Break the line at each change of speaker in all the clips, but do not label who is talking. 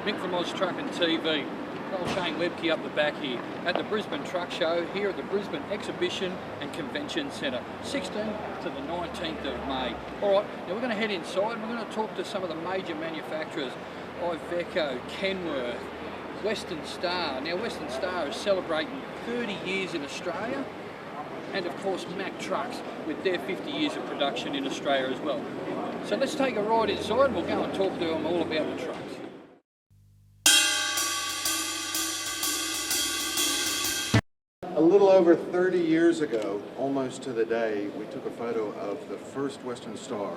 Mick from Oz Truck and TV. Old Shane Webke up the back here at the Brisbane Truck Show here at the Brisbane Exhibition and Convention Centre, 16th to the 19th of May. Alright, now we're going to head inside and we're going to talk to some of the major manufacturers, Iveco, Kenworth, Western Star. Now Western Star is celebrating 30 years in Australia, and of course Mack Trucks with their 50 years of production in Australia as well. So let's take a ride inside and we'll go and talk to them all about the trucks.
A little over 30 years ago, almost to the day, we took a photo of the first Western Star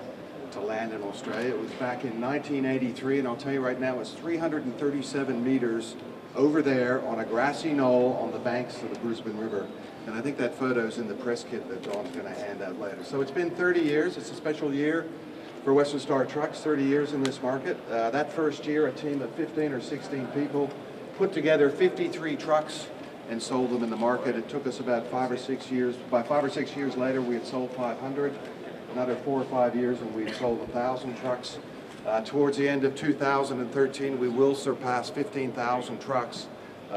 to land in Australia. It was back in 1983, and I'll tell you right now, it's 337 meters over there on a grassy knoll on the banks of the Brisbane River. And I think that photo's in the press kit that Dawn's going to hand out later. So it's been 30 years. It's a special year for Western Star Trucks, 30 years in this market. That first year, a team of 15 or 16 people put together 53 trucks and sold them in the market. It took us about 5 or 6 years. By 5 or 6 years later, we had sold 500. Another 4 or 5 years, and we had sold 1,000 trucks. Towards the end of 2013, we will surpass 15,000 trucks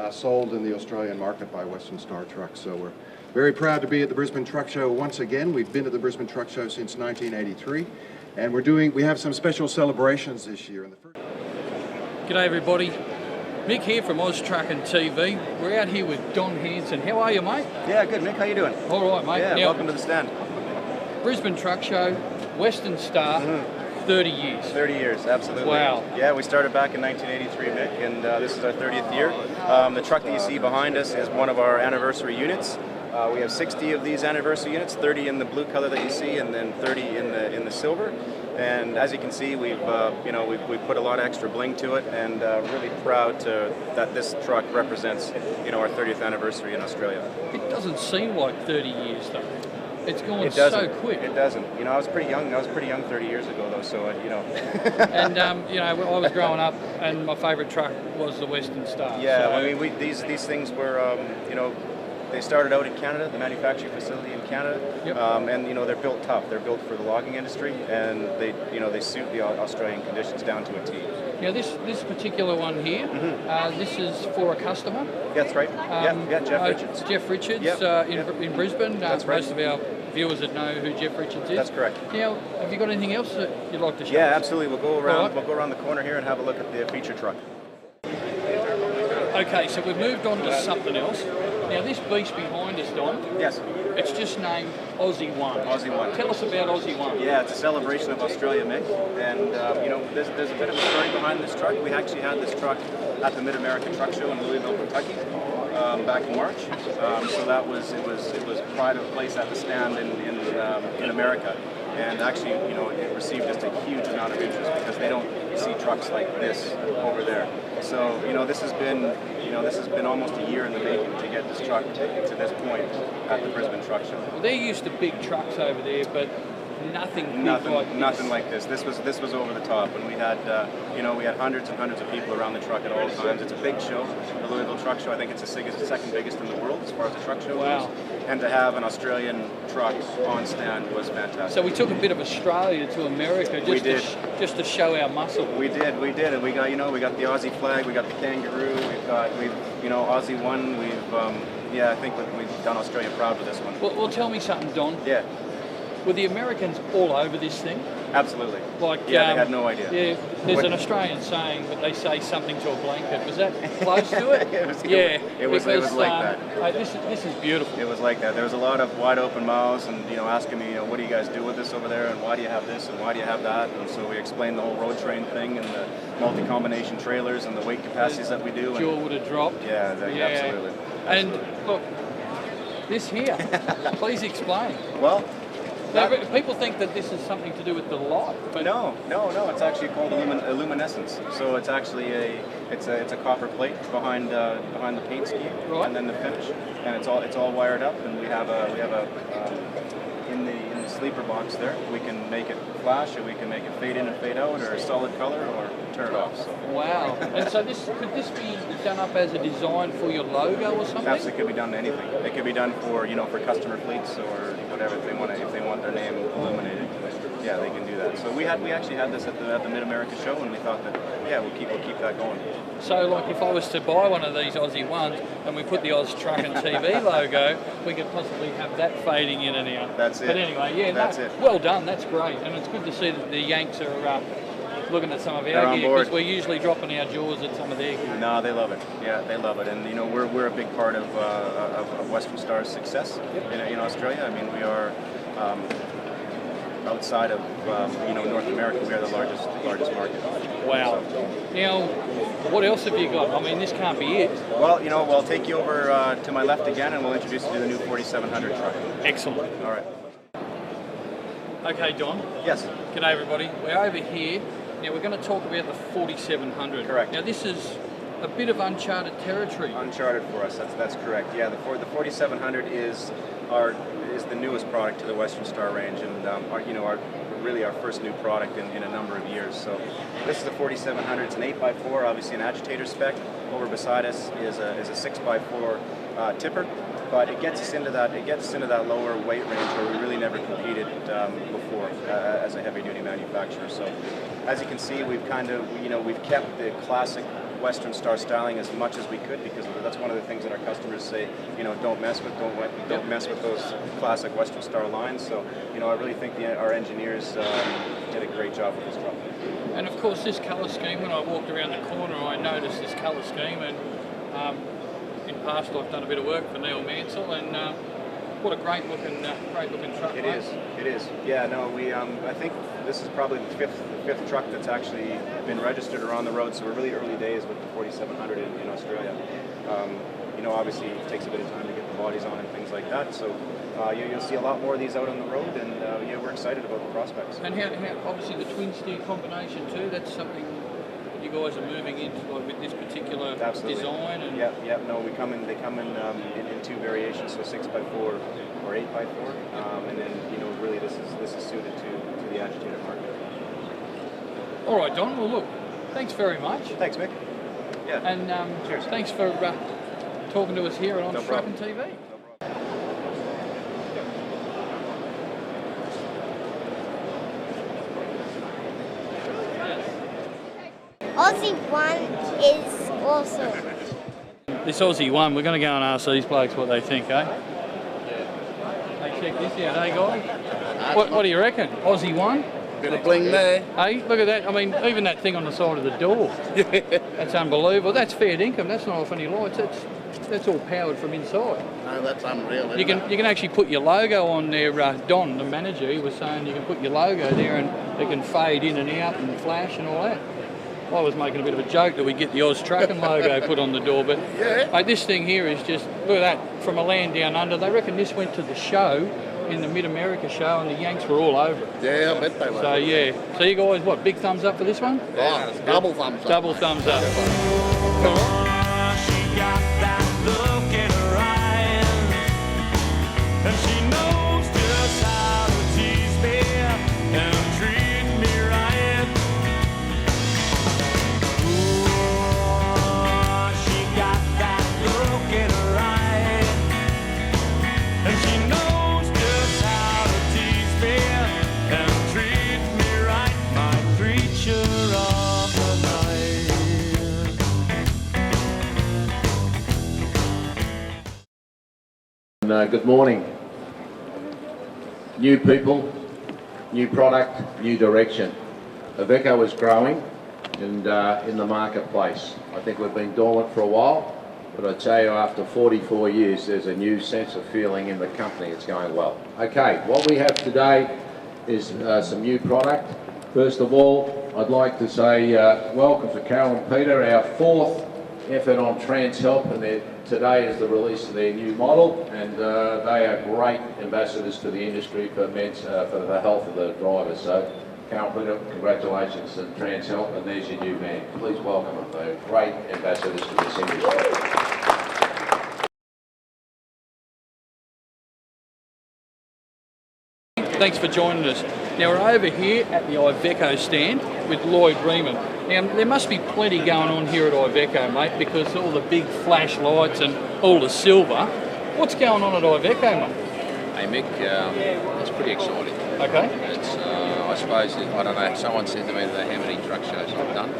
sold in the Australian market by Western Star Trucks. So we're very proud to be at the Brisbane Truck Show once again. We've been at the Brisbane Truck Show since 1983, and we have some special celebrations this year.
G'day everybody. Mick here from Oz Truck and TV. We're out here with Don Hanson. How are you, mate?
Yeah, good, Mick. How you doing?
All right, mate.
Yeah,
now,
welcome to the stand.
Brisbane Truck Show, Western Star, 30 years.
30 years, absolutely.
Wow.
Yeah, we started back in 1983, Mick, and this is our 30th year. The truck that you see behind us is one of our anniversary units. We have 60 of these anniversary units, 30 in the blue color that you see, and then 30 in the silver. And as you can see, we've put a lot of extra bling to it, and really proud that this truck represents our 30th anniversary in Australia.
It doesn't seem like 30 years though. It's gone
so
quick.
It doesn't. I was pretty young. I was pretty young 30 years ago, though. So
And I was growing up, and my favourite truck was the Western Star.
Yeah,
so,
I mean, these things were they started out in Canada, the manufacturing facility in Canada,
yep.
And they're built tough. They're built for the logging industry, and they suit the Australian conditions down to a T.
Now this particular one here, this is for a customer.
That's right. Jeff Richards.
Jeff Richards
Yep.
in Brisbane.
That's right.
Most of our viewers that know who Jeff Richards is.
That's correct.
Now, have you got anything else that you'd like to show us?
Yeah, absolutely. We'll go around.
Right.
We'll go around the corner here and have a look at the feature truck.
Okay, so we've moved on to something else. Now this beast behind us, Don,
Yes.
it's just named Aussie One.
Aussie One.
Tell us about Aussie One.
Yeah, it's a celebration of Australia, Mick, and there's a bit of a story behind this truck. We actually had this truck at the Mid-American Truck Show in Louisville, Kentucky, back in March. So that was it was pride of place at the stand in America, and actually it received just a huge amount of interest because they don't see trucks like this over there. So this has been almost a year in the making to get this truck to this point at the Brisbane Truck Show.
Well, they're used to big trucks over there, but nothing like this.
This was over the top, and we had we had hundreds and hundreds of people around the truck at all times. It's a big show, the Louisville Truck Show. I think it's the second biggest in the world as far as the truck show goes. And to have an Australian truck on stand was fantastic.
So we took a bit of Australia to America just to show our muscle.
We did, and we got we got the Aussie flag, we got the kangaroo, we've Aussie One. I think we've done Australia proud with this one.
Well, tell me something, Don.
Yeah.
Were the Americans all over this thing?
Absolutely.
They
had no idea.
Yeah, there's an Australian saying that they say something to a blanket. Was that close to it?
It was like that.
This is beautiful.
It was like that. There was a lot of wide open mouths and asking me, what do you guys do with this over there, and why do you have this, and why do you have that? And so we explained the whole road train thing and the multi-combination trailers and the weight capacities that we do.
Jaw would have dropped.
Yeah, absolutely.
And look, this here, please explain.
Well,
people think that this is something to do with the light, but
no. It's actually called luminescence. So it's actually it's a copper plate behind the paint scheme,
right.
And then the finish, and it's all wired up. And we have a in the sleeper box there. We can make it flash, or we can make it fade in and fade out, or a solid color, or turn it off. So.
Wow! And so could this be done up as a design for your logo or something?
Absolutely, it could be done to anything. It could be done for for customer fleets or whatever if they want their name illuminated. Yeah, they can do that. So we actually had this at the Mid America show, and we thought that we'll keep that going.
So, like, if I was to buy one of these Aussie Ones and we put the Oz Truck and TV logo, we could possibly have that fading in and out.
That's it.
But anyway, yeah,
that's it.
Well done. That's great, and it's good to see that the Yanks are looking at some of our gear, because we're usually dropping our jaws at some of their gear.
No, they love it. Yeah, they love it, and you know we're a big part of Western Star's success in Australia. I mean, we are. Outside of North America, we are the largest market.
Wow. So. Now, what else have you got? I mean, this can't be it.
Well, I'll take you over to my left again, and we'll introduce you to the new 4700 truck.
Excellent.
All right.
Okay, Don.
Yes.
G'day, everybody. We're over here. Now, we're going to talk about the 4700.
Correct.
Now, this is a bit of uncharted territory.
Uncharted for us. That's correct. Yeah, the 4700 is the newest product to the Western Star range, and our first new product in a number of years. So this is the 4700. It's an 8x4, obviously an agitator spec. Over beside us is a 6x4 tipper, but it gets us into that lower weight range where we really never competed before as a heavy duty manufacturer. So as you can see, we've we've kept the classic Western Star styling as much as we could, because that's one of the things that our customers say, don't mess with those classic Western Star lines. So, I really think our engineers did a great job with this truck.
And of course, this colour scheme, when I walked around the corner, I noticed this colour scheme, and in past I've done a bit of work for Neil Mansell, and what a great looking truck.
It is. Yeah, no, I think this is probably the fifth truck that's actually been registered or on the road, so we're really early days with the 4700 in Australia. Obviously it takes a bit of time to get the bodies on and things like that, so you'll see a lot more of these out on the road, and we're excited about the prospects.
And how obviously the twin steer combination too, that's something you guys are moving into, like, with this particular design. And
they come in two variations, so 6x4 or 8x4, and then really this is suited to the agitator market.
All right, Don. Well, look, thanks very much.
Thanks, Mick. Yeah.
And
cheers.
Thanks for talking to us here on Truck and TV.
Aussie One is awesome.
This Aussie One, we're going to go and ask these blokes what they think, eh? Hey, check this out, eh, guys? What do you reckon? Aussie One?
Bit of bling there.
Hey, look at that. I mean, even that thing on the side of the door. That's unbelievable. That's fair income. That's not off any lights. That's all powered from inside.
No, that's unreal.
You can actually put your logo on there. Don, the manager, he was saying you can put your logo there and it can fade in and out and flash and all that. I was making a bit of a joke that we get the Oz Trucking logo put on the door, but this thing here is just, look at that, from a land down under. They reckon this went to the show, in the Mid America show, and the Yanks were all over it.
Yeah, I bet they were.
So yeah, so you guys, what, big thumbs up for this one?
Yeah, double thumbs up.
Double thumbs up.
She got that look in her eyes, and she knows just how to tease me and treat me right. Ooh, she got that look in her eye, and she knows just how to tease me and treat me right, my creature of the night.
Good morning. New people, new product, new direction. Iveco is growing and in the marketplace. I think we've been dormant for a while, but I tell you, after 44 years, there's a new sense of feeling in the company. It's going well. Okay, what we have today is some new product. First of all, I'd like to say welcome to Carol and Peter, our fourth effort on Trans Help, and today is the release of their new model, and they are great ambassadors to the industry for the health of the drivers. So, Carol, Peter, congratulations to Trans Help, and there's your new man. Please welcome them. They're great ambassadors to this industry.
Thanks for joining us. Now we're over here at the Iveco stand with Lloyd Riemann. Now there must be plenty going on here at Iveco, mate, because all the big flash lights and all the silver. What's going on at Iveco, mate?
Hey Mick, it's pretty exciting.
Okay.
I
suppose, I don't know, someone said to me that how many truck shows I've done.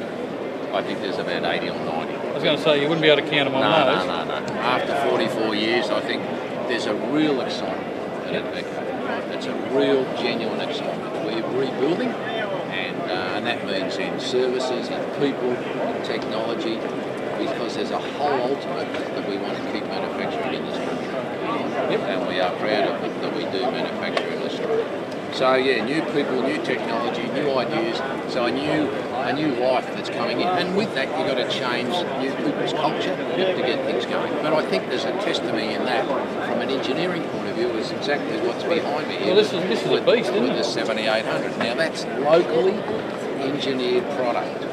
I think there's about 80 or 90.
I was going to say, you wouldn't be able to count them on those.
No. After 44 years, I think there's a real excitement at Iveco. It's a real, genuine excitement. We're rebuilding, and that means in services, in people, in technology, because there's a whole ultimate that we want to keep manufacturing in this country. And we are proud of it that we do manufacture in Australia. So yeah, new people, new technology, new ideas, so a new life that's coming in. And with that, you've got to change new people's culture to get things going. But I think there's a testimony in that from an engineering point of view is exactly what's behind me here.
Well, this is a beast, isn't
with
it?
the 7800. Now that's locally engineered product,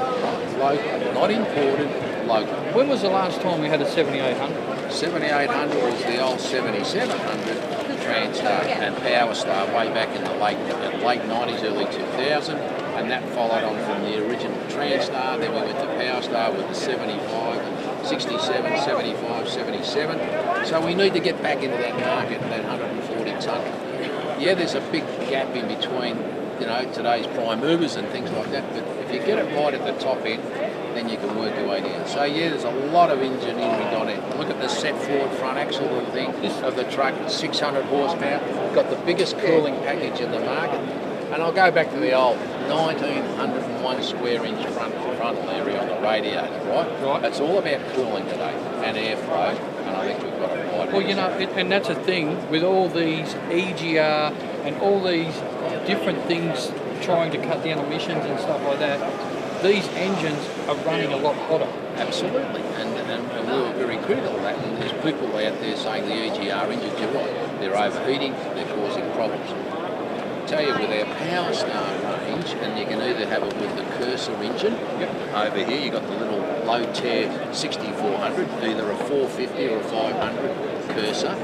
right? Local, not imported, local.
When was the last time we had a 7800?
7800 was the old 7700 Transstar and Powerstar way back in the late 90s, early 2000, and that followed on from the original Transstar. Then we went to Powerstar with the 75, 67, 75, 77. So we need to get back into that market, that 140 tonne. Yeah, there's a big gap in between, you know, today's prime movers and things like that, but if you get it right at the top end, then you can work your way down. So yeah, there's a lot of engineering on it. Look at the set forward front axle little thing of the truck, 600 horsepower, got the biggest cooling package in the market. And I'll go back to the old 1901 square inch frontal area on the radiator, right? It's all about cooling today and airflow, and I think we've got it right.
Well, you know, and that's a thing with all these EGR and all these different things trying to cut down emissions and stuff like that. These engines are running a lot hotter.
Absolutely, and we were very critical of that. And there's people out there saying the EGR engines, you're right, they're overheating, they're causing problems. I tell you, with our Powerstar range, and you can either have it with the Cursor engine, over here you've got the little low tear 6400, either a 450 or a 500 Cursor,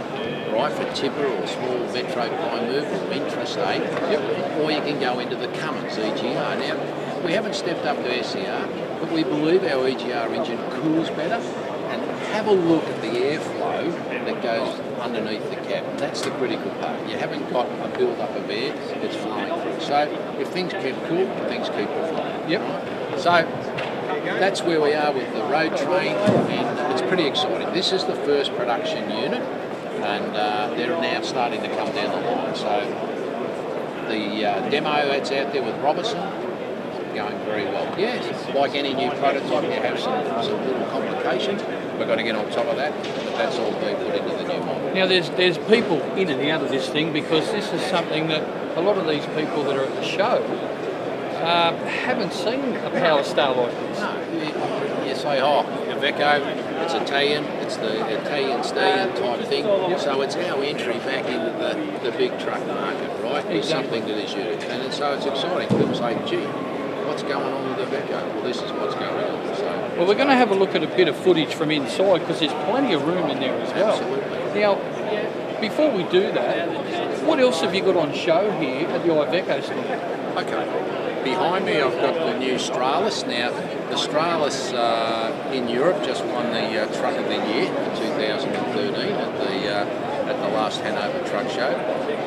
right, for tipper or small metro prime move or intrastate, or you can go into the Cummins EGR. Now, we haven't stepped up to SCR, but we believe our EGR engine cools better. And have a look at the airflow that goes underneath the cab. That's the critical part. You haven't got a build-up of air, it's flowing through. So if things keep cool, things keep flowing.
Yep.
Right? So that's where we are with the road train, and it's pretty exciting. This is the first production unit, and they're now starting to come down the line. So the demo that's out there with Robertson, going very well. Yes, like any new prototype, you have some little complications. We've got to get on top of that. That's all being put into the new model.
Now, there's people in and out of this thing because this is something that a lot of these people that are at the show haven't seen a Powerstar like this.
No, you say, oh, Iveco, it's Italian, it's the Italian stallion type thing. So it's our entry back into the big truck market, right? It's something that is unique. And so it's exciting. People say, gee, what's going on with Iveco? Well, this is what's going on. So,
well, we're going to have a look at a bit of footage from inside because there's plenty of room in there as well.
Absolutely.
Now, before we do that, what else have you got on show here at the Iveco store?
Okay. Behind me, I've got the new Stralis. Now, the Stralis in Europe just won the Truck of the Year in 2013 at the last Hanover Truck Show.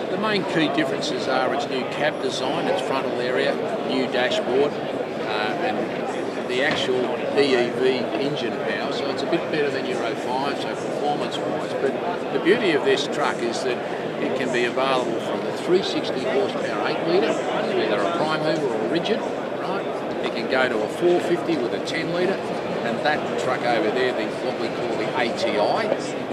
The main key differences are its new cab design, its frontal area, new dashboard, and the actual BEV engine power. So it's a bit better than Euro 5, so performance-wise. But the beauty of this truck is that it can be available from the 360 horsepower 8 litre, either a prime mover or rigid, right? It can go to a 450 with a 10 litre, and that truck over there, what we call the ATI,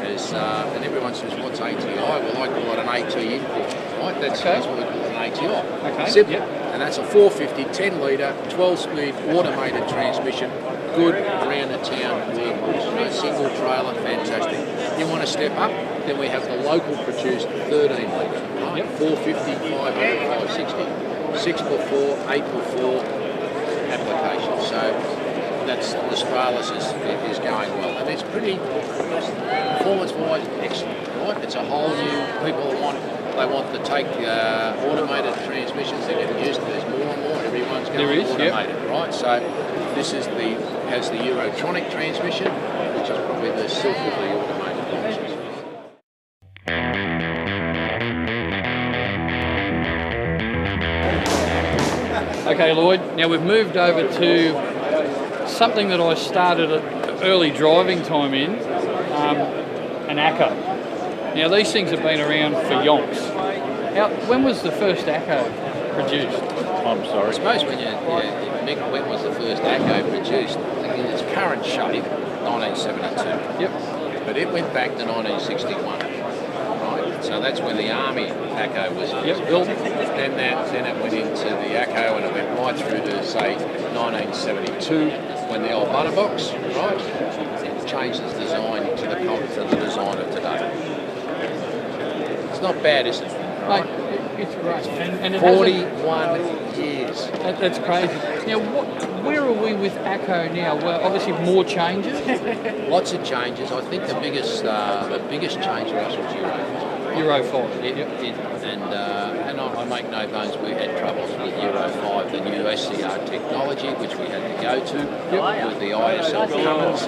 is, and everyone says, what's ATI? Well, I call it an AT import, right? That's what we call an ATI.
Okay.
Simple. Yep. And that's a 450, 10 litre, 12-speed automated transmission, good around the town workhorse. You know, single trailer, fantastic. You want to step up, then we have the local produced 13 litre, right? 450, 500, 560, 6x4, 8x4 application. So that's the Stralis is going well, and it's pretty performance-wise excellent, right? It's a whole new, people want to take automated transmissions. They're getting used to there's more and more. Everyone's going automated, right? So this is has the Eurotronic transmission, which is probably the silk of the automated options.
Okay, Lloyd. Now we've moved over to something that I started at early driving time in, an ACCO. Now these things have been around for yonks. Now, when was the first ACCO produced? I'm sorry.
I suppose when Mick, when was the first ACCO produced? I think in its current shape, 1972.
Yep.
But it went back to 1961. So that's when the Army ACCO was built. Then it went into the ACCO and it went right through to, say, 1972, when the old butter box, right, changed its design to the design of today. It's not bad, is it?
Mate, it's great. And it
41 years.
That's crazy. Now, where are we with ACCO now? Well, obviously more changes.
Lots of changes. I think the biggest change for us was
Euro 5.
And I make no bones, we had troubles with Euro 5, the new SCR technology, which we had to go to with the ISL Cummins,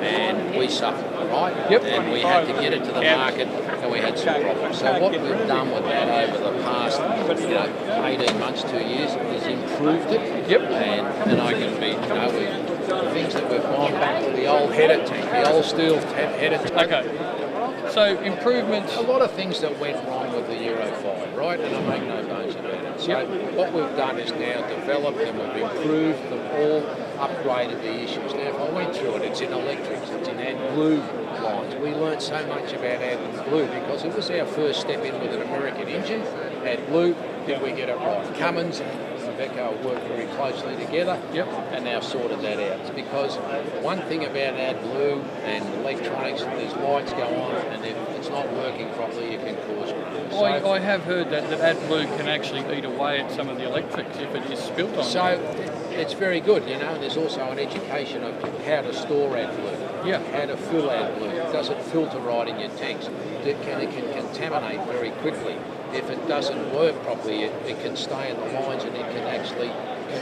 and we suffered, right? And we had to get it to the market, and we had some problems. So what we've done with that over the past, 18 months, 2 years, is improved it. And I can be, the things that we've gone back to the old header tank, the old steel header tank.
Okay. So improvements.
A lot of things that went wrong with the Euro 5, right? And I make no bones about it. So what we've done is now developed and we've improved them all, upgraded the issues. Now if I went through it, it's in electrics, it's in AdBlue lines. We learned so much about AdBlue because it was our first step in with an American engine. AdBlue, did we get it right? Cummins and Iveco worked very closely together and now sorted that out. It's because one thing about AdBlue and electronics, there's lights go on and if it's not working properly, you can cause problems. So,
I have heard that AdBlue can actually eat away at some of the electrics if it is spilt on.
So it's very good, There's also an education of how to store AdBlue, how to fill AdBlue. Does it filter right in your tanks? It can contaminate very quickly. If it doesn't work properly, it can stay in the lines and it can actually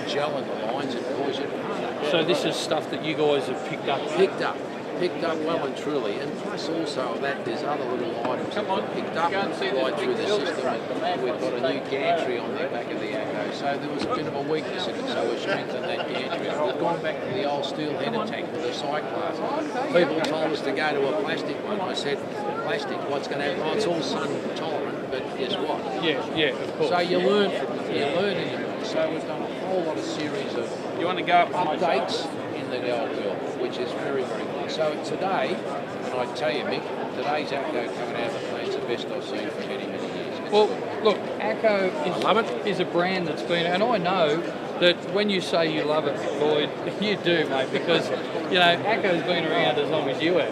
gel in the lines and cause you harm.
So this is stuff that you guys have picked up?
Picked up well and truly, and plus also that there's other little items that were picked up right through the system. And we've got a new gantry on the back of the ACCO, so there was a bit of a weakness in it, so we've strengthened that gantry. We've gone back to the old steel header tank with a cyclone. People told us to go to a plastic one. I said, plastic, what's going to happen? Oh, it's all sun tolerant, but guess what?
Yeah, of course.
So you learn from it. You learn in it. So we've done a whole lot of series of updates in the old world, which is very, very good. So today, and I tell you, Mick, today's ACCO coming out of the plant's the best I've seen for many, many years.
Well, look, ACCO is a brand that's been, and I know that when you say you love it, Lloyd, you do, mate, because, ACCO's been around as long as you have.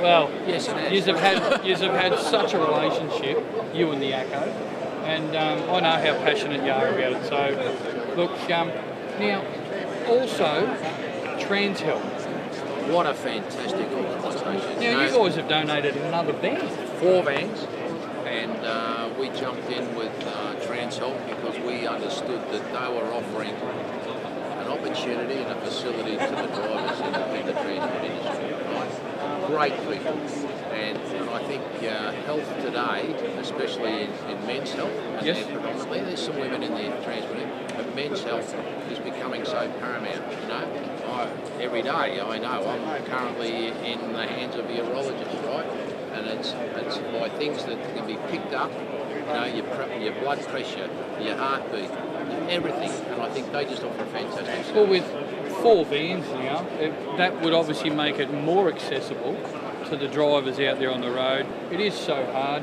Well,
yes,
you have had such a relationship, you and the ACCO, and I know how passionate you are about it. So, look, now, also, TransHelp.
What a fantastic organisation.
Now, you guys have donated another van.
4 vans, and we jumped in with TransHelp because we understood that they were offering an opportunity and a facility to the drivers in the transport industry. Great people, and I think health today, especially in men's health, and predominantly there's some women in the transport, but men's health is becoming so paramount. Every day I know I'm currently in the hands of a urologist, right? And it's by things that can be picked up, your blood pressure, your heartbeat, everything, and I think they just offer a fantastic service.
Well, with 4 vans now, that would obviously make it more accessible to the drivers out there on the road. It is so hard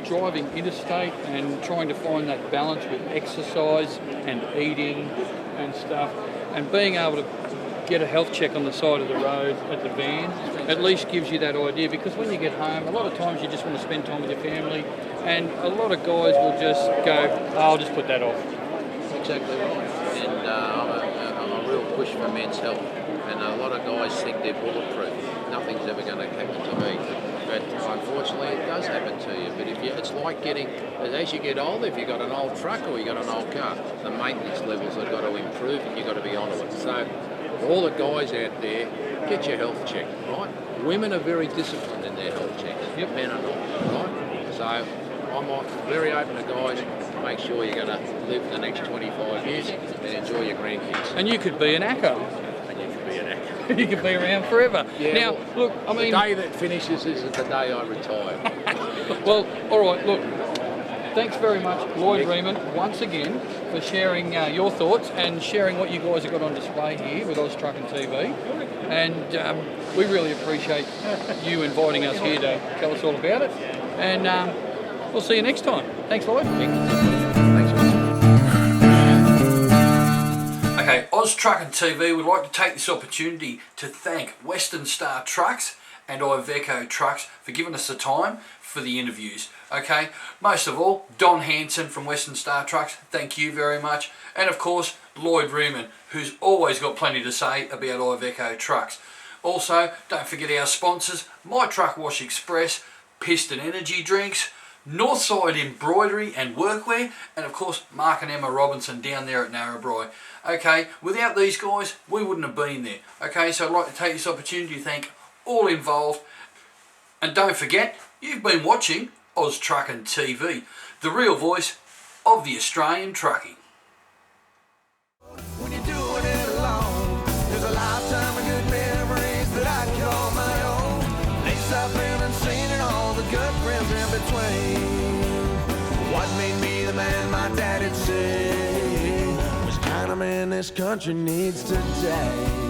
driving interstate and trying to find that balance with exercise and eating and stuff, and being able to get a health check on the side of the road at the van at least gives you that idea, because when you get home a lot of times you just want to spend time with your family, and a lot of guys will just go, I'll just put that off.
Exactly right, and I'm a real push for men's health, and a lot of guys think they're bulletproof. Nothing's ever going to happen to me, but unfortunately it does happen to you. But it's like as you get older, if you've got an old truck or you've got an old car, the maintenance levels have got to improve and you've got to be onto it. So for all the guys out there, get your health checked, right? Women are very disciplined in their health checks, men are not, right? So I'm very open to guys. Make sure you're going to live the next 25 years and enjoy your grandkids.
And you could be an ACCO.
And you could be an actor.
You could be around forever.
Yeah,
now,
well,
look, I mean...
the day that finishes is the day I retire.
Well, all right, look, thanks very much, Lloyd Riemann, once again, for sharing your thoughts and sharing what you guys have got on display here with Oz Truck and TV. And we really appreciate you inviting us here to tell us all about it. And we'll see you next time. Thanks, Lloyd. Okay, Oz Truck and TV would like to take this opportunity to thank Western Star Trucks and Iveco Trucks for giving us the time for the interviews. Okay, most of all, Don Hanson from Western Star Trucks, thank you very much. And of course, Lloyd Riemann, who's always got plenty to say about Iveco Trucks. Also, don't forget our sponsors, My Truck Wash Express, Piston Energy Drinks, Northside Embroidery and Workwear, and of course Mark and Emma Robinson down there at Narrabri. Okay, without these guys, we wouldn't have been there. Okay, so I'd like to take this opportunity to thank all involved. And don't forget, you've been watching Oz Truck and TV, the real voice of the Australian trucking.
When you're doing it alone, there's a lifetime of good memories that I call my own. Place I've been and seen and all the good friends in between. What made me the man my daddy'd say was the kind of man this country needs today.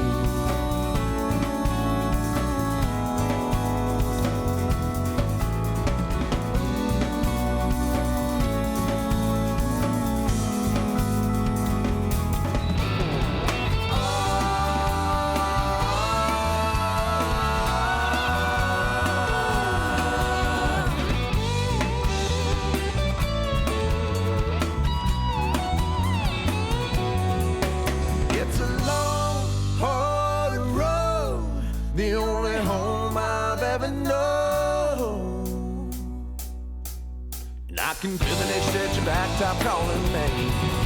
I can feel the next stretch of blacktop calling me.